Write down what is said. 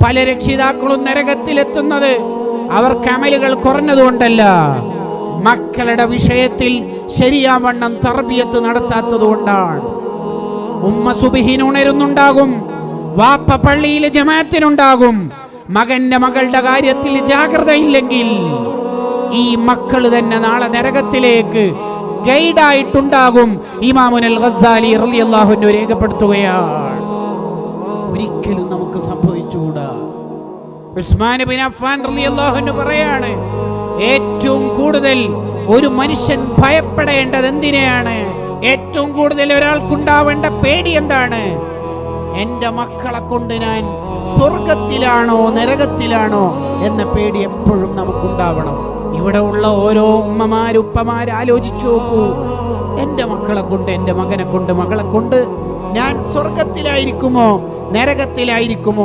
പല രക്ഷിതാക്കളും നരകത്തിലെത്തുന്നത് അവർക്ക് അമലുകൾ കുറഞ്ഞതുകൊണ്ടല്ല, മക്കളുടെ വിഷയത്തിൽ ശരിയാവണ്ണം തർബിയത്ത് നടത്താത്തത് കൊണ്ടാണ്. ഉമ്മ സുബ്ഹിന് ഉണരുന്നുണ്ടാകും, വാപ്പ പള്ളിയിലെ ജമാഅത്തിനുണ്ടാകും. മകന്റെ മകളുടെ കാര്യത്തിൽ ജാഗ്രതയില്ലെങ്കിൽ ഈ മക്കൾ തന്നെ നാളെ നരകത്തിലേക്ക് ഗൈഡായിട്ടുണ്ടാകും. ഇമാമുൽ ഗസ്സാലി റളിയല്ലാഹു അൻഹു രേഖപ്പെടുത്തുകയാണ്. ഒരിക്കലും നമുക്ക് സംഭവിച്ചുകൂടാ. ഉസ്മാൻ ഇബ്നു അഫ്ഫാൻ റളിയല്ലാഹു അൻഹു പറയാണ്, ഏറ്റവും കൂടുതൽ ഒരു മനുഷ്യൻ ഭയപ്പെടേണ്ടത് എന്തിനെയാണ്? ഏറ്റവും കൂടുതൽ ഒരാൾക്കുണ്ടാവേണ്ട പേടി എന്താണ്? എൻ്റെ മക്കളെ കൊണ്ട് ഞാൻ സ്വർഗത്തിലാണോ നരകത്തിലാണോ എന്ന പേടി എപ്പോഴും നമുക്കുണ്ടാവണം. ഇവിടെ ഉള്ള ഓരോ ഉപ്പമാര് ആലോചിച്ചു നോക്കൂ, എൻ്റെ മക്കളെ കൊണ്ട്, എൻ്റെ മകനെ കൊണ്ട്, മകളെ കൊണ്ട് ഞാൻ സ്വർഗത്തിലായിരിക്കുമോ നരകത്തിലായിരിക്കുമോ?